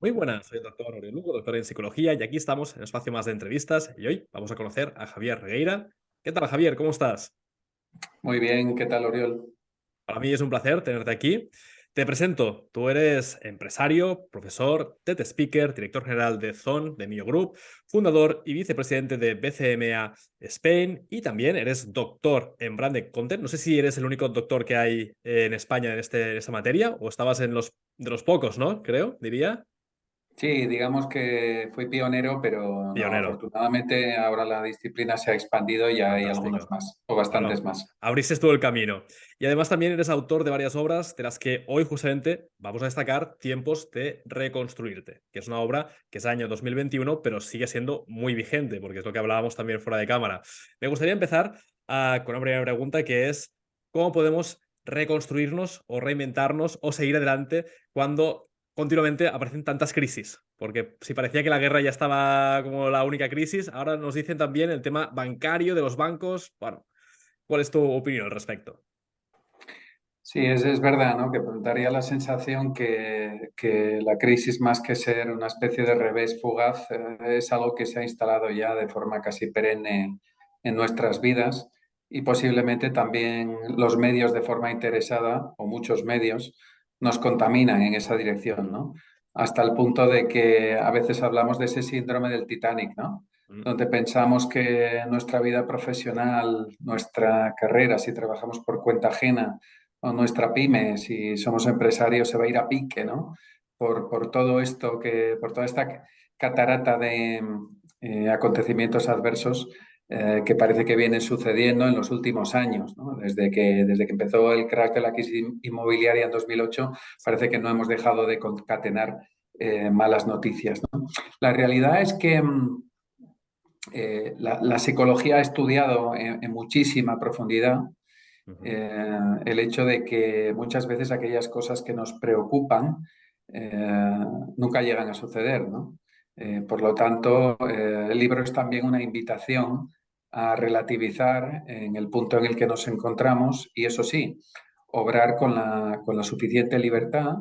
Muy buenas, soy el doctor Aurelio Lugo, doctor en psicología, y aquí estamos en un espacio más de entrevistas. Y hoy vamos a conocer a Javier Regueira. ¿Qué tal, Javier? ¿Cómo estás? Muy bien, ¿qué tal, Oriol? Para mí es un placer tenerte aquí. Te presento, tú eres empresario, profesor, TED Speaker, director general de Zone, de Mio Group, fundador y vicepresidente de BCMA Spain, y también eres doctor en Branded Content. No sé si eres el único doctor que hay en España en esta materia, o estabas en los de los pocos, ¿no? Creo, diría. Sí, digamos que fui pionero, pero no, Pionero. afortunadamente ahora la disciplina se ha expandido y hay algunos Fantástico. más, o bastantes Bueno, más. abriste tú el camino. Y además también eres autor de varias obras de las que hoy justamente vamos a destacar Tiempos de reconstruirte, que es una obra que es año 2021, pero sigue siendo muy vigente, porque es lo que hablábamos también fuera de cámara. Me gustaría empezar con una primera pregunta que es, ¿cómo podemos reconstruirnos o reinventarnos o seguir adelante cuando continuamente aparecen tantas crisis? Porque si parecía que la guerra ya estaba como la única crisis, ahora nos dicen también el tema bancario de los bancos. Bueno, ¿cuál es tu opinión al respecto? Sí, es verdad, ¿no? Que daría la sensación que la crisis, más que ser una especie de revés fugaz, es algo que se ha instalado ya de forma casi perenne en nuestras vidas y posiblemente también los medios de forma interesada, o muchos medios, nos contaminan en esa dirección, ¿no? Hasta el punto de que a veces hablamos de ese síndrome del Titanic, ¿no? Mm, Donde pensamos que nuestra vida profesional, nuestra carrera, si trabajamos por cuenta ajena, o nuestra pyme, si somos empresarios, se va a ir a pique, ¿no? Por todo esto por toda esta catarata de acontecimientos adversos que parece que vienen sucediendo en los últimos años, ¿no? Desde que empezó el crash de la crisis inmobiliaria en 2008, sí. parece que no hemos dejado de concatenar malas noticias, ¿no? La realidad es que la psicología ha estudiado en muchísima profundidad Ujú. el hecho de que muchas veces aquellas cosas que nos preocupan nunca llegan a suceder, ¿no? Por lo tanto, el libro es también una invitación a relativizar en el punto en el que nos encontramos y, eso sí, obrar con la suficiente libertad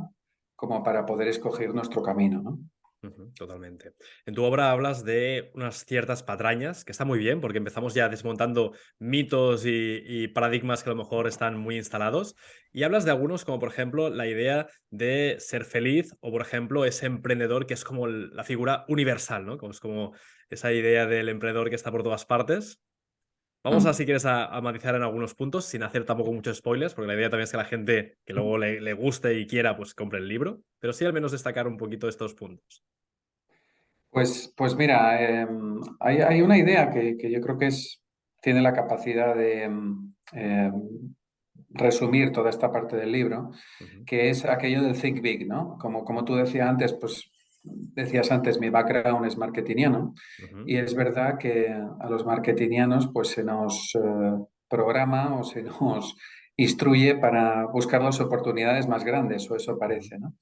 como para poder escoger nuestro camino, ¿no? Ujú, totalmente. En tu obra hablas de unas ciertas patrañas, que está muy bien, porque empezamos ya desmontando mitos y paradigmas que a lo mejor están muy instalados, y hablas de algunos, como por ejemplo la idea de ser feliz, o por ejemplo ese emprendedor que es como la figura universal, ¿no? Como es como esa idea del emprendedor que está por todas partes. Vamos a, Mm. si quieres, a matizar en algunos puntos, sin hacer tampoco muchos spoilers, porque la idea también es que la gente que luego le guste y quiera, pues compre el libro, pero sí al menos destacar un poquito estos puntos. Pues mira, hay una idea que yo creo que tiene la capacidad de resumir toda esta parte del libro, Ujú, que es aquello del think big, ¿no? Como tú decías antes, decías antes, mi background es marketingiano ujú, y es verdad que a los marketingianos pues se nos programa o se nos instruye para buscar las oportunidades más grandes, o eso ujú, parece, ¿no?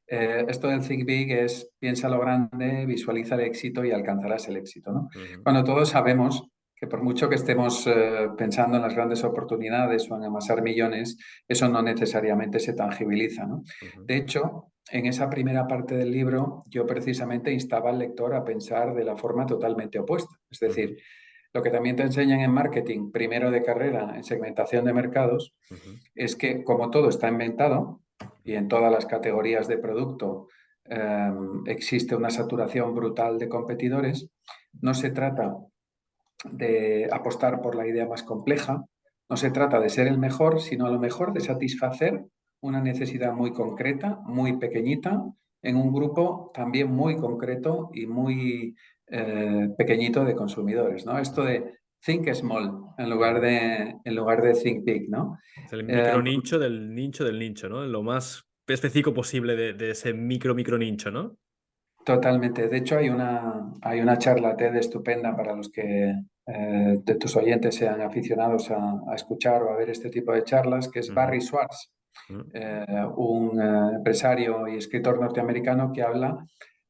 Esto del Think Big es piensa lo grande, visualiza el éxito y alcanzarás el éxito, ¿no? ujú, Cuando todos sabemos que por mucho que estemos pensando en las grandes oportunidades o en amasar millones, eso no necesariamente se tangibiliza, ¿no? ujú, De hecho, en esa primera parte del libro, yo precisamente instaba al lector a pensar de la forma totalmente opuesta. Es ujú, decir, lo que también te enseñan en marketing, primero de carrera, en segmentación de mercados, ujú, es que como todo está inventado y en todas las categorías de producto existe una saturación brutal de competidores, no se trata de apostar por la idea más compleja, no se trata de ser el mejor, sino a lo mejor de satisfacer una necesidad muy concreta, muy pequeñita, en un grupo también muy concreto y muy pequeñito de consumidores, ¿no? Esto ujú, de think small ujú. en lugar de think big, ¿no? Es el Eh, micro nicho del nicho del nicho, ¿no? Lo más específico posible de ese micro nicho, ¿no? Totalmente. De hecho, hay una charla TED estupenda para los que de tus oyentes sean aficionados a escuchar o a ver este tipo de charlas, que es Ujú, Barry Schwartz, ujú, un empresario y escritor norteamericano que habla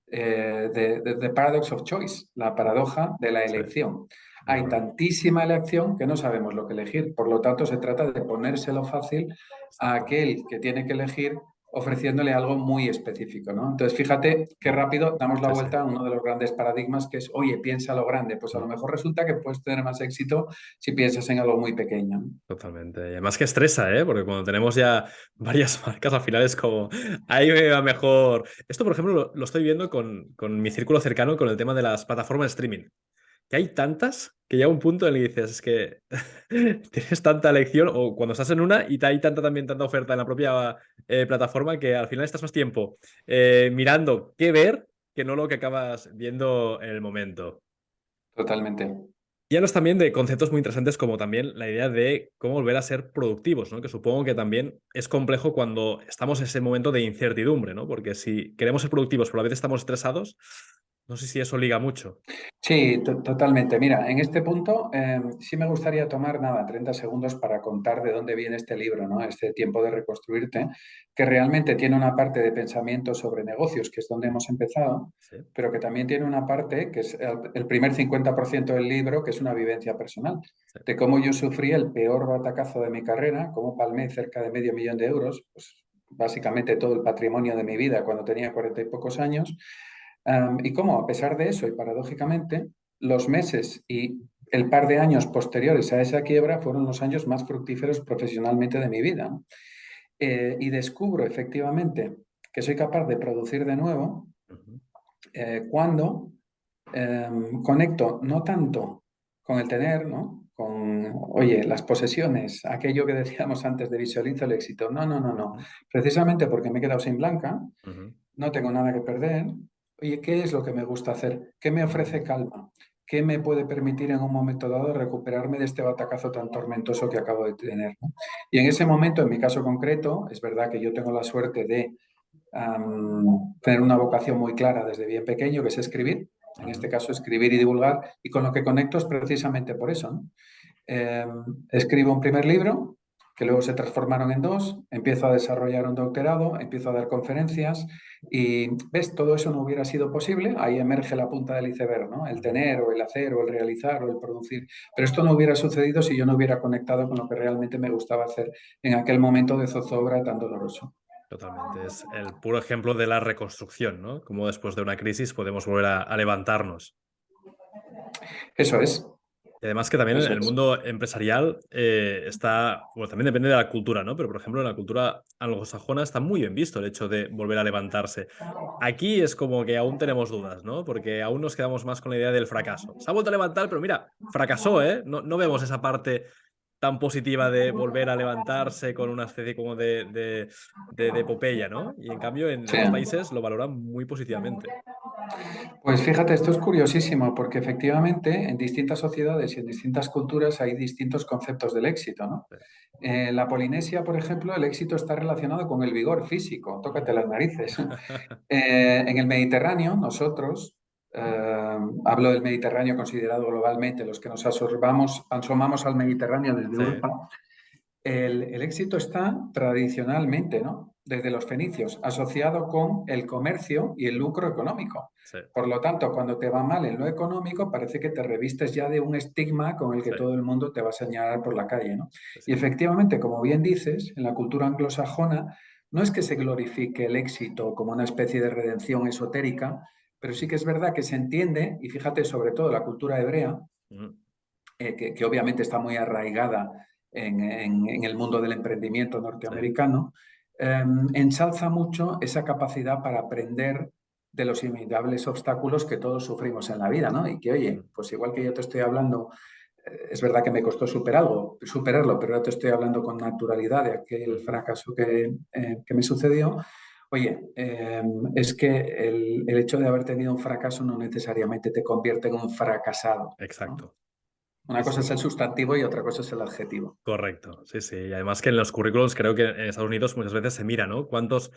de The Paradox of Choice, la paradoja de la sí, elección. muy Hay bueno. tantísima elección que no sabemos lo que elegir. Por lo tanto, se trata de ponérselo fácil a Exacto. aquel que tiene que elegir ofreciéndole algo muy específico, ¿no? Entonces, fíjate qué rápido damos la Sí, sí. vuelta a uno de los grandes paradigmas que es, oye, piensa lo grande. Pues a lo Mm. mejor resulta que puedes tener más éxito si piensas en algo muy pequeño, ¿no? Totalmente. Y además que estresa, ¿eh? Porque cuando tenemos ya varias marcas, al final es como, ahí me va mejor. Esto, por ejemplo, lo estoy viendo con mi círculo cercano con el tema de las plataformas de streaming. Que hay tantas que llega un punto en el que dices, es que tienes tanta elección, o cuando estás en una y hay tanta oferta en la propia plataforma que al final estás más tiempo mirando qué ver que no lo que acabas viendo en el momento. Totalmente. Y hablas también de conceptos muy interesantes como también la idea de cómo volver a ser productivos, ¿no? Que supongo que también es complejo cuando estamos en ese momento de incertidumbre, ¿no? Porque si queremos ser productivos pero a la vez estamos estresados, no sé si eso liga mucho. Sí, totalmente. Mira, en este punto sí me gustaría tomar nada, 30 segundos para contar de dónde viene este libro, ¿no? Este tiempo de reconstruirte, que realmente tiene una parte de pensamiento sobre negocios, que es donde hemos empezado, Sí, pero que también tiene una parte, que es el primer 50% del libro, que es una vivencia personal, sí. de cómo yo sufrí el peor batacazo de mi carrera, cómo palmé cerca de medio millón de euros, pues básicamente todo el patrimonio de mi vida cuando tenía 40 y pocos años. Y cómo, a pesar de eso, y paradójicamente, los meses y el par de años posteriores a esa quiebra fueron los años más fructíferos profesionalmente de mi vida, ¿no? Y descubro efectivamente que soy capaz de producir de nuevo Ujú, cuando conecto no tanto con el tener, ¿no? Con, oye, las posesiones, aquello que decíamos antes de visualizo el éxito. No, no, no, no. ujú, Precisamente porque me he quedado sin blanca, ujú, no tengo nada que perder. Oye, ¿qué es lo que me gusta hacer? ¿Qué me ofrece calma? ¿Qué me puede permitir en un momento dado recuperarme de este batacazo tan tormentoso que acabo de tener, ¿no? Y en ese momento, en mi caso concreto, es verdad que yo tengo la suerte de tener una vocación muy clara desde bien pequeño, que es escribir, en este ujú. caso escribir y divulgar, y con lo que conecto es precisamente por eso, ¿no? Escribo un primer libro, que luego se transformaron en dos, empiezo a desarrollar un doctorado, empiezo a dar conferencias y, ¿ves? Todo eso no hubiera sido posible, ahí emerge la punta del iceberg, ¿no? El Ujú. tener o el hacer o el realizar o el producir, pero esto no hubiera sucedido si yo no hubiera conectado con lo que realmente me gustaba hacer en aquel momento de zozobra tan doloroso. Totalmente. Es el puro ejemplo de la reconstrucción, ¿no? Cómo después de una crisis podemos volver a levantarnos. Eso es, Y además que también en eso el es. mundo empresarial está, bueno, también depende de la cultura, ¿no? Pero por ejemplo, en la cultura anglosajona está muy bien visto el hecho de volver a levantarse. Aquí es como que aún tenemos dudas, ¿no? Porque aún nos quedamos más con la idea del fracaso. Se ha vuelto a levantar, pero mira, fracasó, ¿eh? No, no vemos esa parte tan positiva de volver a levantarse con una especie como de epopeya, ¿no? Y en cambio en Sí. otros países lo valoran muy positivamente. Pues fíjate, esto es curiosísimo porque efectivamente en distintas sociedades y en distintas culturas hay distintos conceptos del éxito, ¿no? En la Polinesia, por ejemplo, el éxito está relacionado con el vigor físico, tócate Mm. las narices. En el Mediterráneo, nosotros, hablo del Mediterráneo considerado globalmente, los que nos asomamos al Mediterráneo desde Sí, Europa, el éxito está tradicionalmente, ¿no? Desde los fenicios, asociado con el comercio y el lucro económico. sí, Por lo tanto, cuando te va mal en lo económico, parece que te revistes ya de un estigma con el que sí, todo el mundo te va a señalar por la calle, ¿no? sí, Y sí. efectivamente, como bien dices, en la cultura anglosajona no es que se glorifique el éxito como una especie de redención esotérica, pero sí que es verdad que se entiende, y fíjate sobre todo la cultura hebrea, Mm, que obviamente está muy arraigada en el mundo del emprendimiento sí. norteamericano, ensalza mucho esa capacidad para aprender de los inevitables obstáculos que todos sufrimos en la vida, ¿no? Y que, oye, Mm, pues igual que yo te estoy hablando, es verdad que me costó superarlo, pero ahora te estoy hablando con naturalidad de aquel ujú. fracaso que me sucedió. Oye, es que el hecho de haber tenido un fracaso no necesariamente te convierte en un fracasado, ¿no? Exacto. Una Sí, cosa sí. es el sustantivo y otra cosa es el adjetivo. Correcto, sí, sí. Y además que en los currículums creo que en Estados Unidos muchas veces se mira, ¿no? ¿Cuántos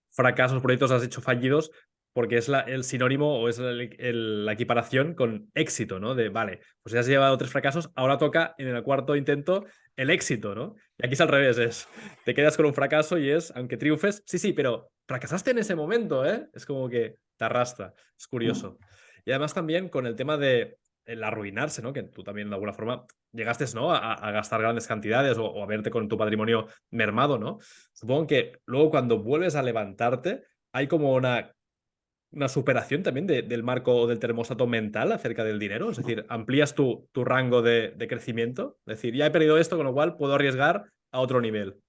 fracasos, proyectos has hecho fallidos? Porque es el sinónimo o es la equiparación con éxito, ¿no? De, vale, pues ya has llevado 3 fracasos, ahora toca en el cuarto intento el éxito, ¿no? Y aquí es al revés, te quedas con un fracaso y es, aunque triunfes, sí, sí, pero fracasaste en ese momento, ¿eh? Es como que te arrastra, es curioso. Y además también con el tema de el arruinarse, ¿no? Que tú también de alguna forma llegaste, ¿no? A gastar grandes cantidades o a verte con tu patrimonio mermado, ¿no? Supongo que luego cuando vuelves a levantarte hay como una superación también del marco o del termostato mental acerca del dinero. Es decir, amplías tu rango de crecimiento. Es decir, ya he perdido esto, con lo cual puedo arriesgar a otro nivel.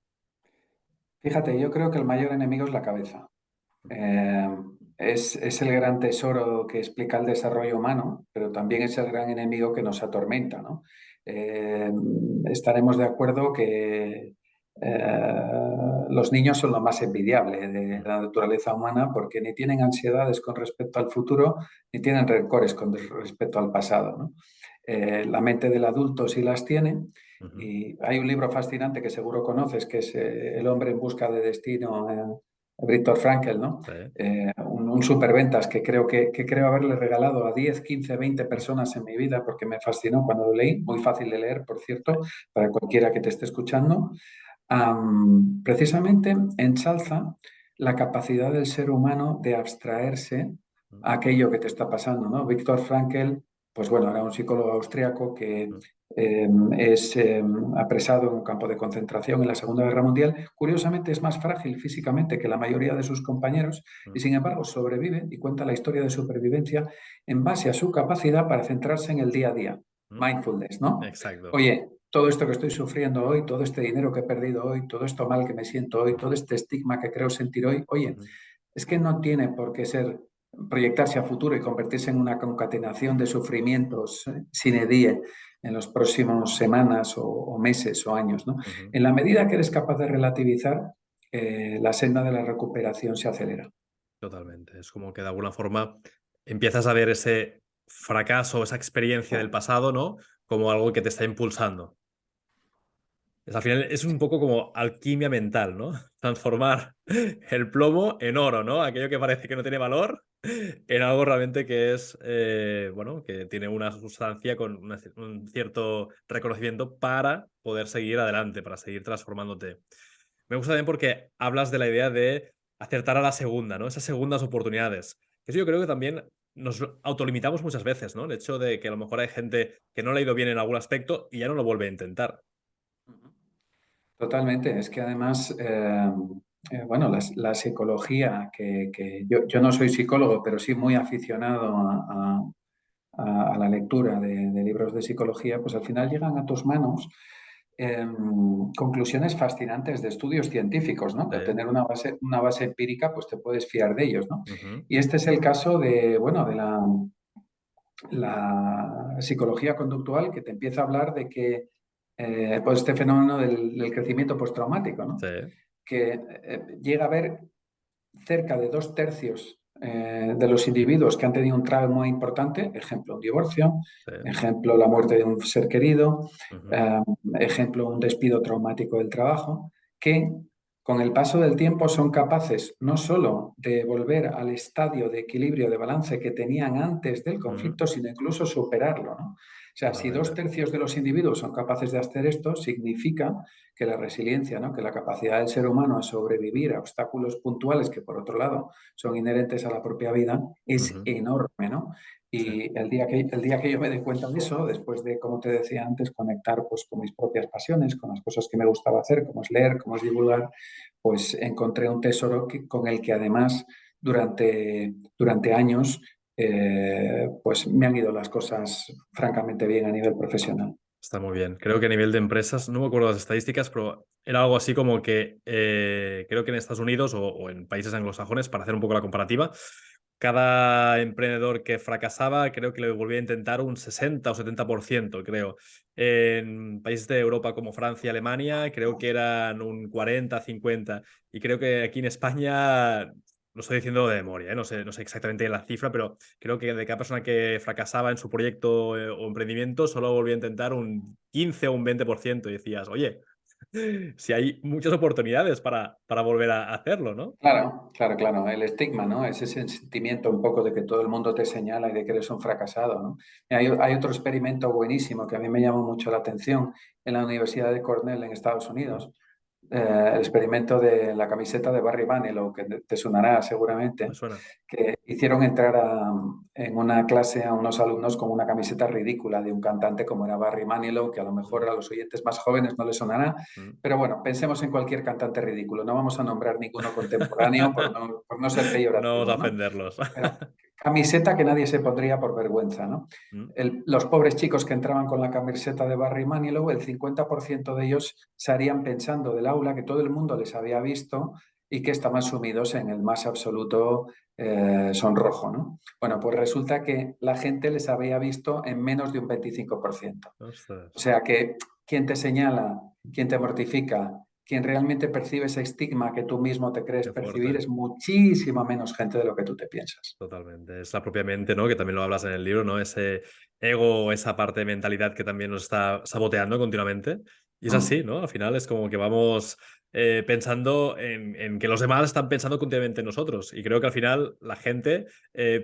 Fíjate, yo creo que el mayor enemigo es la cabeza. Eh, es el gran tesoro que explica el desarrollo humano, pero también es el gran enemigo que nos atormenta, ¿no? Eh, Estaremos de acuerdo que los niños son lo más envidiable de Mm, la naturaleza humana porque ni tienen ansiedades con respecto al futuro, ni tienen rencores con respecto al pasado, ¿no? La mente del adulto sí las tiene. ujú. Y hay un libro fascinante que seguro conoces, que es El hombre en busca de destino, Viktor Frankl, ¿no? Sí. Un superventas que creo haberle regalado a 10, 15, 20 personas en mi vida porque me fascinó cuando lo leí, muy fácil de leer, por Sí. cierto, para cualquiera que te esté escuchando. Precisamente ensalza la capacidad del ser humano de abstraerse Mm, a aquello que te está pasando, ¿no? Viktor Frankl, pues bueno, era un psicólogo austriaco que mm, es apresado en un campo de concentración en la Segunda Guerra Mundial. Curiosamente es más frágil físicamente que la mayoría de sus compañeros y mm, sin embargo sobrevive y cuenta la historia de supervivencia en base a su capacidad para centrarse en el día a día. mm. Mindfulness, ¿no? Exacto. Oye, todo esto que estoy sufriendo hoy, todo este dinero que he perdido hoy, todo esto mal que me siento hoy, todo este estigma que creo sentir hoy, oye, Ujú, es que no tiene por qué ser proyectarse a futuro y convertirse en una concatenación de sufrimientos sine die en los próximos semanas o meses o años, ¿no? ujú. En la medida que eres capaz de relativizar, la senda de la recuperación se acelera. Totalmente. Es como que de alguna forma empiezas a ver ese fracaso, esa experiencia del pasado, ¿no? Como algo que te está impulsando. Al final es un poco como alquimia mental, ¿no? Transformar el plomo en oro, ¿no? Aquello que parece que no tiene valor en algo realmente que es, bueno, que tiene una sustancia con un cierto reconocimiento para poder seguir adelante, para seguir transformándote. Me gusta también porque hablas de la idea de acertar a la segunda, ¿no? Esas segundas oportunidades. Eso yo creo que también nos lo autolimitamos muchas veces, ¿no? El hecho de que a lo mejor hay gente que no le ha ido bien en algún aspecto y ya no lo vuelve a intentar. Totalmente, es que además, bueno, la psicología, que yo no soy psicólogo, pero sí muy aficionado a la lectura de libros de psicología, pues al final llegan a tus manos conclusiones fascinantes de estudios científicos, ¿no? Que al Sí. tener una base empírica, pues te puedes fiar de ellos, ¿no? Ujú, Y este es el caso de, bueno, de la psicología conductual que te empieza a hablar de que, pues este fenómeno del crecimiento postraumático, ¿no? sí, Que llega a haber cerca de 2/3 de los individuos que han tenido un trauma importante, ejemplo, un divorcio, sí. ejemplo, la muerte de un ser querido, Ujú, eh, ejemplo, un despido traumático del trabajo, que con el paso del tiempo son capaces no solo de volver al estadio de equilibrio, de balance que tenían antes del ujú, conflicto, sino incluso superarlo, ¿no? O sea, si dos totalmente. tercios de los individuos son capaces de hacer esto, significa que la resiliencia, ¿no? Que la capacidad del ser humano a sobrevivir a obstáculos puntuales que, por otro lado, son inherentes a la propia vida, es Ujú, enorme, ¿no? sí. Y el día que yo me di cuenta de eso, después de, como te decía antes, conectar pues, con mis propias pasiones, con las cosas que me gustaba hacer, como es leer, como es divulgar, pues encontré un tesoro con el que además durante años pues me han ido las cosas francamente bien a nivel profesional. Está muy bien. Creo que a nivel de empresas, no me acuerdo las estadísticas, pero era algo así como que creo que en Estados Unidos o en países anglosajones, para hacer un poco la comparativa, cada emprendedor que fracasaba, creo que le volvía a intentar un 60 o 70%, creo. En países de Europa como Francia, Alemania, creo que eran un 40, 50. Y creo que aquí en España, lo estoy diciendo de memoria, no sé exactamente la cifra, pero creo que de cada persona que fracasaba en su proyecto o emprendimiento, solo volvía a intentar un 15 o un 20%. Y decías, oye, si hay muchas oportunidades para volver a hacerlo, ¿no? Claro, claro, claro. El estigma, ¿no? Es ese sentimiento un poco de que todo el mundo te señala y de que eres un fracasado, ¿no? Y hay otro experimento buenísimo que a mí me llamó mucho la atención en la Universidad de Cornell en Estados Unidos, el experimento de la camiseta de Barry Manilow, que te sonará Me seguramente, suena. que hicieron entrar en una clase a unos alumnos con una camiseta ridícula de un cantante como era Barry Manilow, que a lo mejor Mm, a los oyentes más jóvenes no les sonará, mm. pero bueno, pensemos en cualquier cantante ridículo. No vamos a nombrar ninguno contemporáneo por no ser No vamos a peyorativo, ¿no? ofenderlos. Pero camiseta que nadie se pondría por vergüenza, ¿no? Mm, Los pobres chicos que entraban con la camiseta de Barry Manilow, el 50% de ellos se harían pensando del aula que todo el mundo les había visto y que estaban sumidos en el más absoluto sonrojo, ¿no? Bueno, pues resulta que la gente les había visto en menos de un 25%. O ostras, sea que quien te señala, quien te mortifica, quien realmente percibe ese estigma que tú mismo te crees qué percibir fuerte. es muchísima menos gente de lo que tú te piensas. Totalmente. Es la propia mente, ¿no? Que también lo hablas en el libro, ¿no? Ese ego, esa parte de mentalidad que también nos está saboteando continuamente. Y es así, Mm. ¿no? Al final es como que vamos pensando en que los demás están pensando continuamente en nosotros. Y creo que al final la gente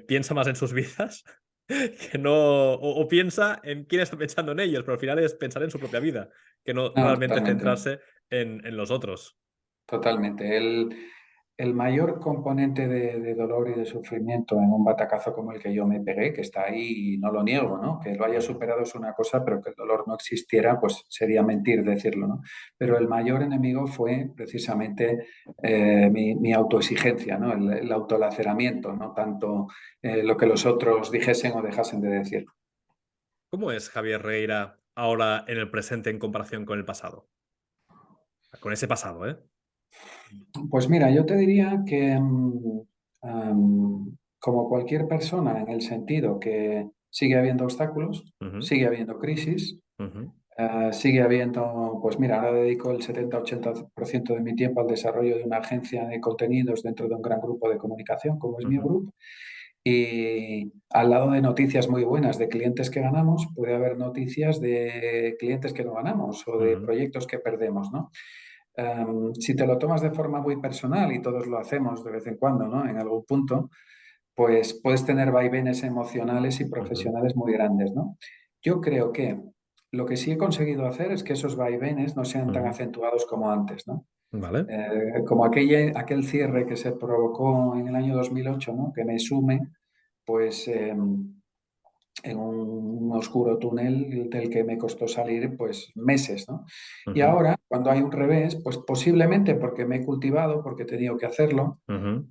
piensa más en sus vidas que no. O piensa en quién está pensando en ellos, pero al final es pensar en su propia vida, que no No, realmente totalmente. centrarse en los otros. Totalmente. El mayor componente de dolor y de sufrimiento en un batacazo como el que yo me pegué, que está ahí y no lo niego, ¿no? Que lo haya Ujú. superado es una cosa, pero que el dolor no existiera, pues sería mentir decirlo, ¿no? Pero el mayor enemigo fue precisamente mi autoexigencia, ¿no? El autolaceramiento, no tanto lo que los otros dijesen o dejasen de decir. ¿Cómo es Javier Reira ahora en el presente en comparación con el pasado? Con ese pasado, ¿eh? Pues mira, yo te diría que como cualquier persona, en el sentido que sigue habiendo obstáculos, Ujú, sigue habiendo crisis, ujú, sigue habiendo, pues mira, ahora dedico el 70-80% de mi tiempo al desarrollo de una agencia de contenidos dentro de un gran grupo de comunicación, como es mi ujú, grupo. Y al lado de noticias muy buenas de clientes que ganamos, puede haber noticias de clientes que no ganamos o de ujú, proyectos que perdemos, ¿no? Si te lo tomas de forma muy personal, y todos lo hacemos de vez en cuando, ¿no? En algún punto, pues puedes tener vaivenes emocionales y ujú, profesionales muy grandes, ¿no? Yo creo que lo que sí he conseguido hacer es que esos vaivenes no sean tan ujú. acentuados como antes, ¿no? Vale. Como aquel cierre que se provocó en el año 2008, ¿no? Que me sume, pues, en un oscuro túnel del que me costó salir pues meses, ¿no? Y Ujú, ahora, cuando hay un revés, pues posiblemente porque me he cultivado, porque he tenido que hacerlo, ujú.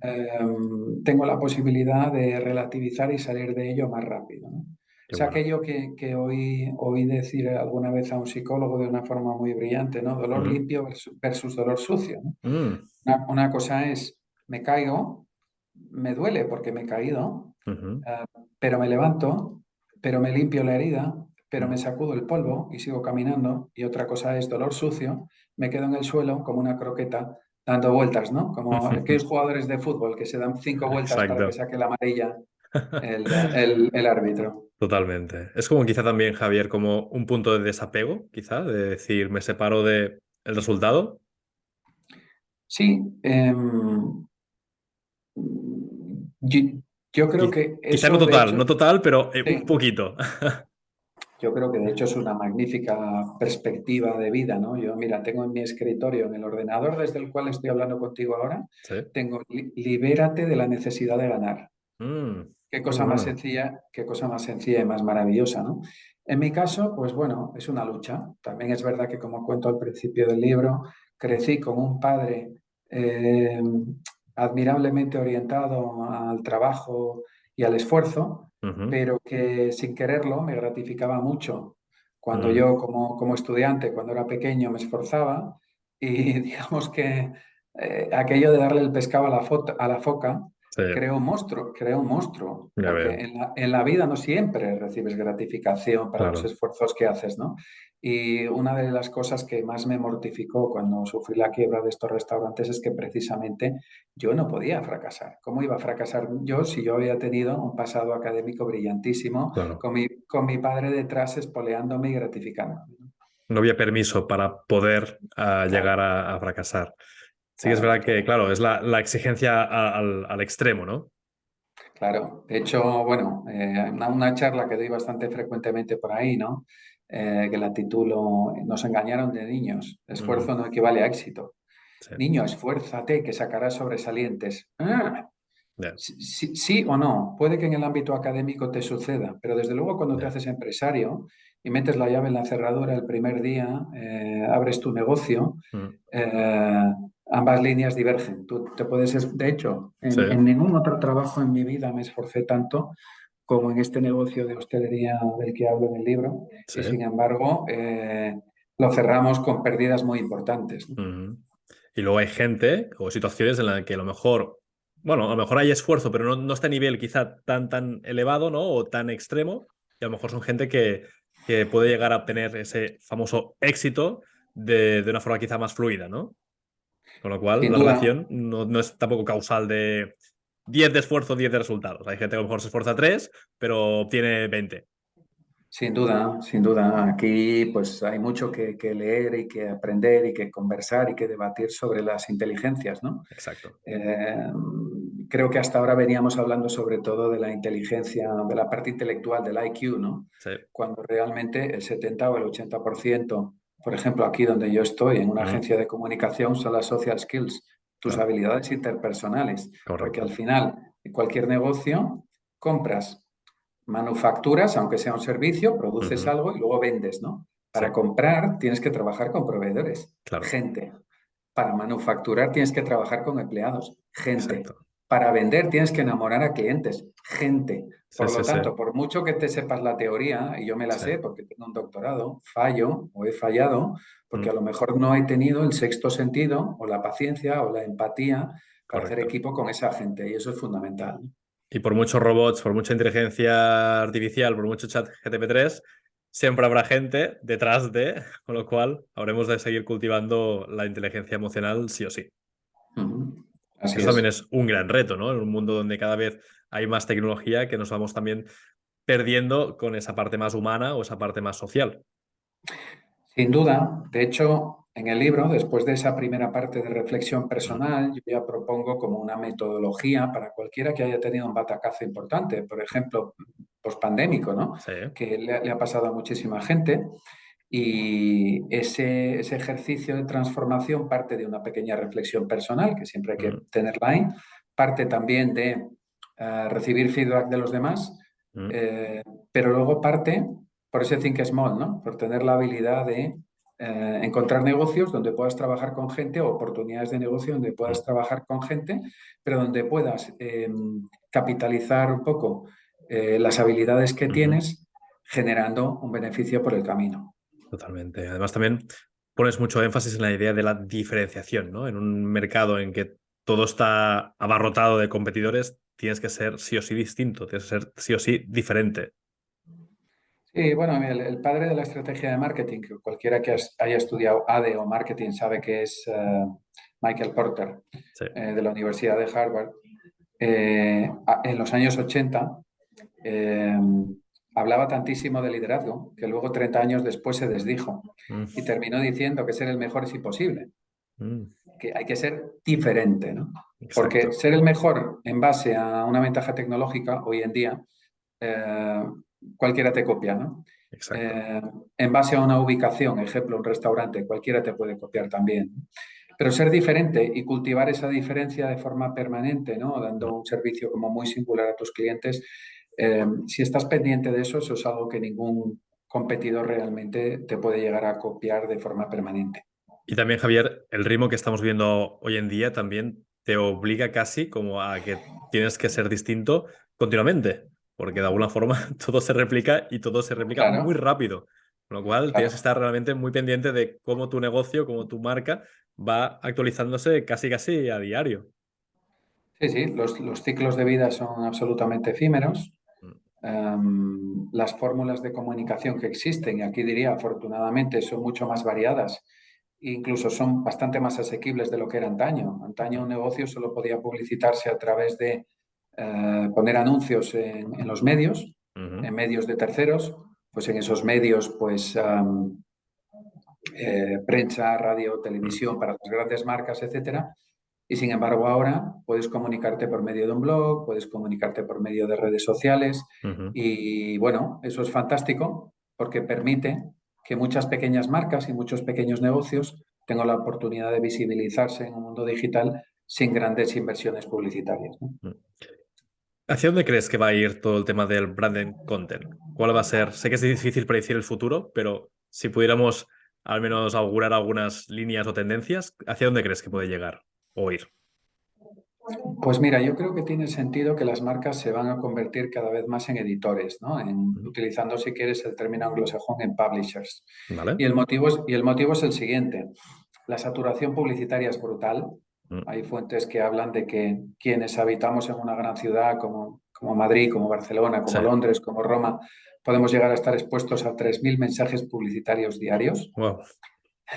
tengo la posibilidad de relativizar y salir de ello más rápido, ¿no? Qué Es bueno. aquello que oí decir alguna vez a un psicólogo de una forma muy brillante, ¿no? Dolor Ujú. limpio versus dolor sucio, ¿no? Mm, Una cosa es, me caigo, me duele porque me he caído, ujú, ah, pero me levanto, pero me limpio la herida, pero me mm. sacudo el polvo y sigo caminando. Y otra cosa es dolor sucio, me quedo en el suelo como una croqueta dando vueltas, ¿no? Como aquellos jugadores de fútbol que se dan 5 vueltas para que Exacto. saque la amarilla el árbitro. Totalmente. Es como quizá también, Javier, como un punto de desapego, quizá, de decir, me separo de el resultado. Sí, yo, yo creo Qui- que Quizá no eso de total, hecho, no total, pero un sí, poquito. yo creo que de hecho es una magnífica perspectiva de vida, ¿no? Yo, mira, tengo en mi escritorio, en el ordenador desde el cual estoy hablando contigo ahora, Sí. tengo libérate de la necesidad de ganar. Mm, Qué qué cosa más bueno. sencilla, qué cosa más sencilla y más maravillosa, ¿no? En mi caso, pues bueno, es una lucha. También es verdad que, como cuento al principio del libro, crecí con un padre eh, admirablemente orientado al trabajo y al esfuerzo, Ujú, pero que sin quererlo me gratificaba mucho. Cuando mm, yo, como estudiante, cuando era pequeño, me esforzaba y digamos que aquello de darle el pescado a a la foca sí, crea un monstruo, ya porque veo. en la vida no siempre recibes gratificación para los Claro. esfuerzos que haces, ¿no? Y una de las cosas que más me mortificó cuando sufrí la quiebra de estos restaurantes es que precisamente yo no podía fracasar. ¿Cómo iba a fracasar yo si yo había tenido un pasado académico brillantísimo Claro. con mi padre detrás espoleándome y gratificándome? No había permiso para poder llegar Claro, a fracasar. Sí que es claro, verdad que, claro. claro, es la exigencia al extremo, ¿no? Claro, de hecho, bueno, una charla que doy bastante frecuentemente por ahí, ¿no? Que la titulo Nos engañaron de niños, Mm, esfuerzo no equivale a éxito. Sí, Niño, esfuérzate que sacarás sobresalientes. Ah, ya, sí, sí o no, puede que en el ámbito académico te suceda, pero desde luego cuando te ya. haces empresario y metes la llave en la cerradura el primer día, abres tu negocio, Mm. eh, ambas líneas divergen. Tú te puedes, de hecho, Sí, en ningún otro trabajo en mi vida me esforcé tanto como en este negocio de hostelería del que hablo en el libro, y sin sí. embargo lo cerramos con pérdidas muy importantes, ¿no? Ujú. Y luego hay gente o situaciones en las que a lo mejor, bueno, a lo mejor hay esfuerzo, pero no está a nivel quizá tan elevado, ¿no? O tan extremo. Y a lo mejor son gente que puede llegar a obtener ese famoso éxito de una forma quizá más fluida, ¿no? Con lo cual, Sin la duda. relación no es tampoco causal de 10 de esfuerzo, 10 de resultados. Hay gente que a lo mejor se esfuerza 3 pero obtiene 20. Sin duda, sin duda. Aquí pues hay mucho que leer y que aprender y que conversar y que debatir sobre las inteligencias, ¿no? Exacto. Eh, Creo que hasta ahora veníamos hablando sobre todo de la inteligencia, de la parte intelectual, del IQ, ¿no? Sí. Cuando realmente el 70 o el 80%, por ejemplo, aquí donde yo estoy, en una Mm, agencia de comunicación, son las social skills, tus claro, habilidades interpersonales, porque al correcto. final, en cualquier negocio, compras, manufacturas, aunque sea un servicio, produces Ujú. algo y luego vendes, ¿no? Sí, Para comprar tienes que trabajar con proveedores, claro, gente. Para manufacturar tienes que trabajar con empleados, gente. exacto. Para vender tienes que enamorar a clientes, gente. Sí, Por sí, lo sí. tanto, por mucho que te sepas la teoría, y yo me la Sí. sé porque tengo un doctorado, fallo o he fallado porque a Mm, lo mejor no he tenido el sexto sentido o la paciencia o la empatía para hacer correcto. equipo con esa gente y eso es fundamental. Y por muchos robots, por mucha inteligencia artificial, por mucho chat GTP3, siempre habrá gente detrás de, con lo cual habremos de seguir cultivando la inteligencia emocional sí o sí. Ujú. Así Eso también es. es un gran reto, ¿no? En un mundo donde cada vez hay más tecnología que nos vamos también perdiendo con esa parte más humana o esa parte más social. Sin duda, de hecho, en el libro, después de esa primera parte de reflexión Mm, personal, yo ya propongo como una metodología para cualquiera que haya tenido un batacazo importante, por ejemplo, pospandémico, ¿no? sí. Que le ha pasado a muchísima gente. Y ese ejercicio de transformación parte de una pequeña reflexión personal, que siempre hay que Mm, tenerla ahí, parte también de recibir feedback de los demás, mm, eh, pero luego parte por ese think small, ¿no? Por tener la habilidad de encontrar negocios donde puedas trabajar con gente o oportunidades de negocio donde mm, puedas trabajar con gente, pero donde puedas capitalizar un poco las habilidades que ujú. tienes generando un beneficio por el camino. Totalmente. Además, también pones mucho énfasis en la idea de la diferenciación, ¿no? En un mercado en que todo está abarrotado de competidores, tienes que ser sí o sí distinto, tienes que ser sí o sí diferente. Sí, bueno, el padre de la estrategia de marketing, que cualquiera que haya estudiado ADE o marketing sabe que es Michael Porter, Sí. de la Universidad de Harvard. En los años 80 eh, hablaba tantísimo de liderazgo que luego 30 años después se desdijo Mm, y terminó diciendo que ser el mejor es imposible, mm, que hay que ser diferente, ¿no? Porque exacto, ser el mejor en base a una ventaja tecnológica hoy en día eh, cualquiera te copia, ¿no? exacto. Eh, en base a una ubicación, ejemplo, un restaurante, cualquiera te puede copiar también. Pero ser diferente y cultivar esa diferencia de forma permanente, ¿no? Mm. Dando un servicio como muy singular a tus clientes, si estás pendiente de eso, eso es algo que ningún competidor realmente te puede llegar a copiar de forma permanente. Y también, Javier, el ritmo que estamos viendo hoy en día también te obliga casi como a que tienes que ser distinto continuamente, porque de alguna forma todo se replica y todo se replica muy Claro, rápido, con lo cual tienes que claro. estar realmente muy pendiente de cómo tu negocio, cómo tu marca va actualizándose casi a diario. Sí, sí, los ciclos de vida son absolutamente efímeros. Mm, Las fórmulas de comunicación que existen, y aquí diría afortunadamente, son mucho más variadas, incluso son bastante más asequibles de lo que era antaño. Antaño un mm, negocio solo podía publicitarse a través de poner anuncios en los medios, ujú, en medios de terceros, pues en esos medios, pues prensa, radio, mm, televisión para las grandes marcas, etcétera. Y sin embargo, ahora puedes comunicarte por medio de un blog, puedes comunicarte por medio de redes sociales ujú. y bueno, eso es fantástico porque permite que muchas pequeñas marcas y muchos pequeños negocios tengo la oportunidad de visibilizarse en un mundo digital sin grandes inversiones publicitarias, ¿no? ¿Hacia dónde crees que va a ir todo el tema del branded content? ¿Cuál va a ser? Sé que es difícil predecir el futuro, pero si pudiéramos al menos augurar algunas líneas o tendencias, ¿hacia dónde crees que puede llegar o ir? Pues mira, yo creo que tiene sentido que las marcas se van a convertir cada vez más en editores, ¿no? Ujú. Utilizando, si quieres, el término anglosajón, en publishers. ¿Vale? Y el motivo es el siguiente. La saturación publicitaria es brutal. Mm. Hay fuentes que hablan de que quienes habitamos en una gran ciudad como Madrid, como Barcelona, Sí. como Londres, como Roma, podemos llegar a estar expuestos a 3.000 mensajes publicitarios diarios, Wow.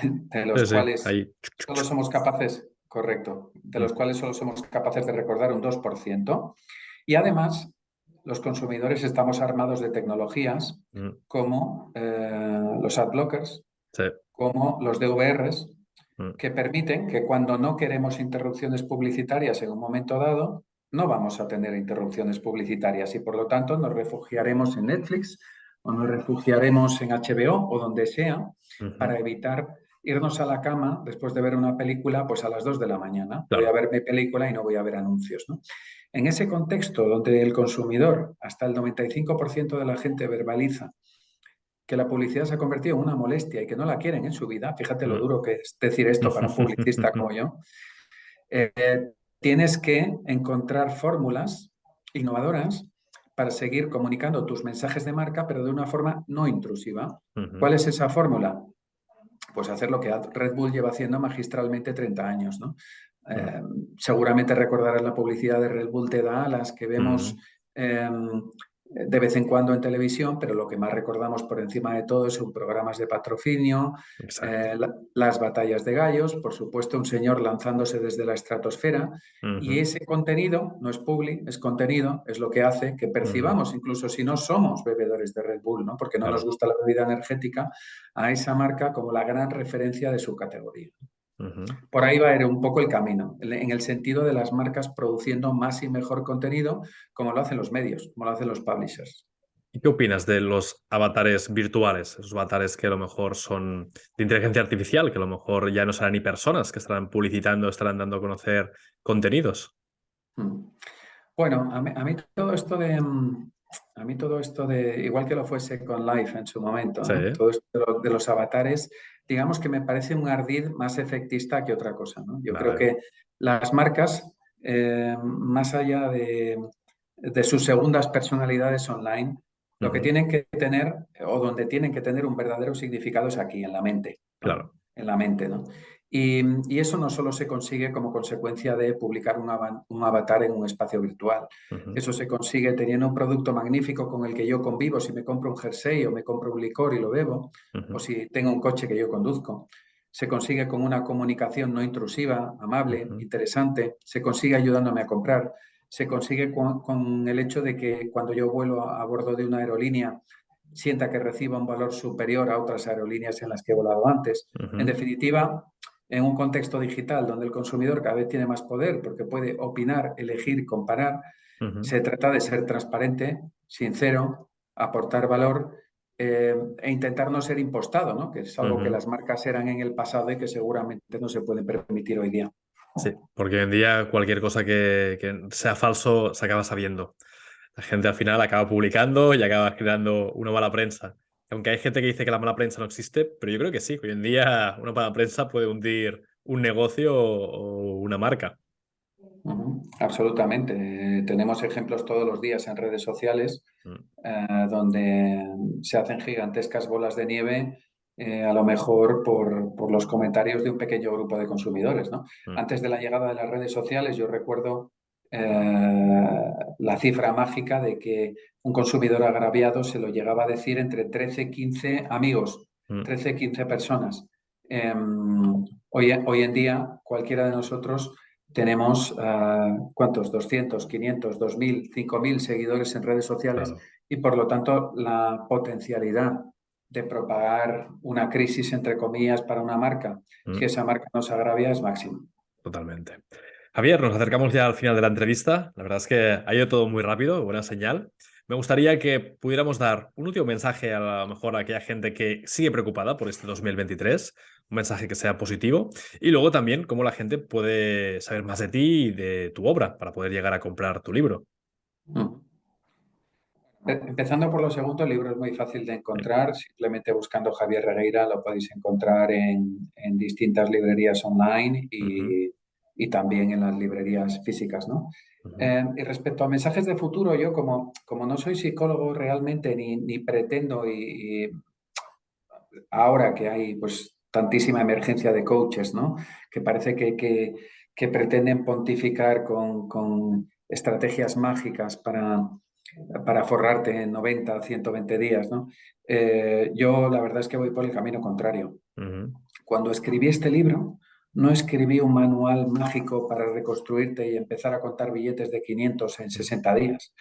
de Sí, los sí. cuales Ahí. solo somos capaces, correcto, de los Mm, cuales solo somos capaces de recordar un 2%. Y además, los consumidores estamos armados de tecnologías mm, como los ad blockers, sí. como los DVRs, Mm, que permiten que cuando no queremos interrupciones publicitarias en un momento dado, no vamos a tener interrupciones publicitarias y por lo tanto nos refugiaremos en Netflix o nos refugiaremos en HBO o donde sea ujú. para evitar irnos a la cama después de ver una película pues a las 2 de la mañana. Voy a Claro. ver mi película y no voy a ver anuncios, ¿no? En ese contexto donde el consumidor, hasta el 95% de la gente verbaliza que la publicidad se ha convertido en una molestia y que no la quieren en su vida, fíjate lo Mm. duro que es decir esto para un publicista como yo, tienes que encontrar fórmulas innovadoras para seguir comunicando tus mensajes de marca, pero de una forma no intrusiva. Ujú. ¿Cuál es esa fórmula? Pues hacer lo que Red Bull lleva haciendo magistralmente 30 años, ¿no? Mm, Eh, Seguramente recordarás la publicidad de Red Bull te da, las que vemos mm. eh, de vez en cuando en televisión, pero lo que más recordamos por encima de todo son programas de patrocinio, Exacto. las batallas de gallos, por supuesto un señor lanzándose desde la estratosfera, y Ujú, ese contenido no es publi, es contenido, es lo que hace que ujú. percibamos, incluso si no somos bebedores de Red Bull, ¿no? Porque no nos Claro. gusta la bebida energética, a esa marca como la gran referencia de su categoría. Ujú. Por ahí va a ir un poco el camino, en el sentido de las marcas produciendo más y mejor contenido, como lo hacen los medios, como lo hacen los publishers. ¿Y qué opinas de los avatares virtuales? Esos avatares que a lo mejor son de inteligencia artificial, que a lo mejor ya no serán ni personas que estarán publicitando, estarán dando a conocer contenidos. Mm. Bueno, a mí todo esto de, igual que lo fue Second Life en su momento, Sí, ¿no? Todo esto de los avatares, digamos que me parece un ardid más efectista que otra cosa, ¿no? Yo creo vale. que las marcas, más allá de sus segundas personalidades online, lo que Ujú, tienen que tener o donde tienen que tener un verdadero significado es aquí, en la mente, ¿no? claro. En la mente, ¿no? Y eso no solo se consigue como consecuencia de publicar un avatar en un espacio virtual. Ujú, Eso se consigue teniendo un producto magnífico con el que yo convivo, si me compro un jersey o me compro un licor y lo bebo, o ujú, si tengo un coche que yo conduzco. Se consigue con una comunicación no intrusiva, amable, ujú, interesante. Se consigue ayudándome a comprar. Se consigue con el hecho de que cuando yo vuelo a bordo de una aerolínea sienta que reciba un valor superior a otras aerolíneas en las que he volado antes. En ujú, definitiva, en un contexto digital donde el consumidor cada vez tiene más poder porque puede opinar, elegir, comparar, ujú, se trata de ser transparente, sincero, aportar valor e intentar no ser impostado, ¿no? Que es algo que ujú. las marcas eran en el pasado y que seguramente no se pueden permitir hoy día. Sí, porque hoy en día cualquier cosa que sea falso se acaba sabiendo. La gente al final acaba publicando y acaba creando una mala prensa. Aunque hay gente que dice que la mala prensa no existe, pero yo creo que sí. Hoy en día una mala prensa puede hundir un negocio o una marca. Ujú, absolutamente. Tenemos ejemplos todos los días en redes sociales Mm, donde se hacen gigantescas bolas de nieve, a lo mejor por los comentarios de un pequeño grupo de consumidores, ¿no? mm, Antes de la llegada de las redes sociales, yo recuerdo la cifra mágica de que un consumidor agraviado se lo llegaba a decir entre 13 y 15 amigos, mm. 13 y 15 personas. Hoy en día, cualquiera de nosotros tenemos, ¿cuántos? 200, 500, 2000, 5000 seguidores en redes sociales Claro. y por lo tanto la potencialidad de propagar una crisis, entre comillas, para una marca, si Mm, esa marca nos agravia, es máxima. totalmente. Javier, nos acercamos ya al final de la entrevista. La verdad es que ha ido todo muy rápido, buena señal. Me gustaría que pudiéramos dar un último mensaje a lo mejor a aquella gente que sigue preocupada por este 2023, un mensaje que sea positivo. Y luego también cómo la gente puede saber más de ti y de tu obra para poder llegar a comprar tu libro. Mm. Empezando por lo segundo, el libro es muy fácil de encontrar. Simplemente buscando Javier Regueira lo podéis encontrar en distintas librerías online Ujú, y también en las librerías físicas, ¿no? ujú, Y respecto a mensajes de futuro, yo como no soy psicólogo realmente ni pretendo y ahora que hay pues tantísima emergencia de coaches, ¿no? Que parece que pretenden pontificar con estrategias mágicas para forrarte en 90, 120 días, ¿no? Yo la verdad es que voy por el camino contrario. ujú, Cuando escribí este libro, no escribí un manual mágico para reconstruirte y empezar a contar billetes de 500 en ujú, 60 días.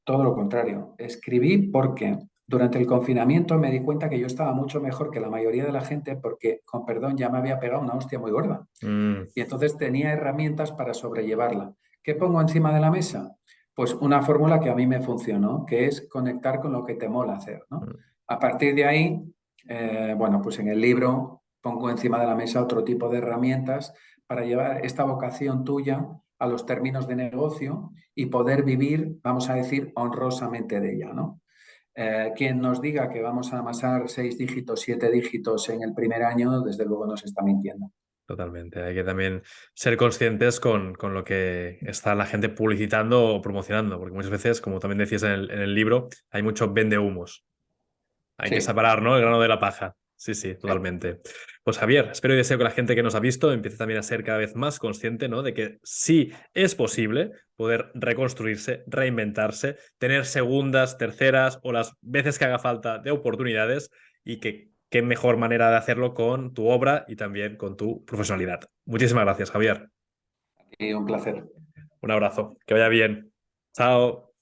Todo lo contrario. Escribí porque durante el confinamiento me di cuenta que yo estaba mucho mejor que la mayoría de la gente porque, con perdón, ya me había pegado una hostia muy gorda. mm, Y entonces tenía herramientas para sobrellevarla. ¿Qué pongo encima de la mesa? Pues una fórmula que a mí me funcionó, que es conectar con lo que te mola hacer, ¿no? mm. A partir de ahí, bueno, pues en el libro pongo encima de la mesa otro tipo de herramientas para llevar esta vocación tuya a los términos de negocio y poder vivir, vamos a decir, honrosamente de ella, ¿no? Quien nos diga que vamos a amasar 6 dígitos, 7 dígitos en el primer año, desde luego nos está mintiendo. Totalmente. Hay que también ser conscientes con lo que está la gente publicitando o promocionando, porque muchas veces, como también decías en el libro, hay mucho vendehumos. Hay que Sí, separar, ¿no? El grano de la paja. Sí, sí, sí. totalmente. Pues Javier, espero y deseo que la gente que nos ha visto empiece también a ser cada vez más consciente, ¿no? De que sí es posible poder reconstruirse, reinventarse, tener segundas, terceras o las veces que haga falta de oportunidades y que qué mejor manera de hacerlo con tu obra y también con tu profesionalidad. Muchísimas gracias, Javier. Y un placer. Un abrazo. Que vaya bien. Chao.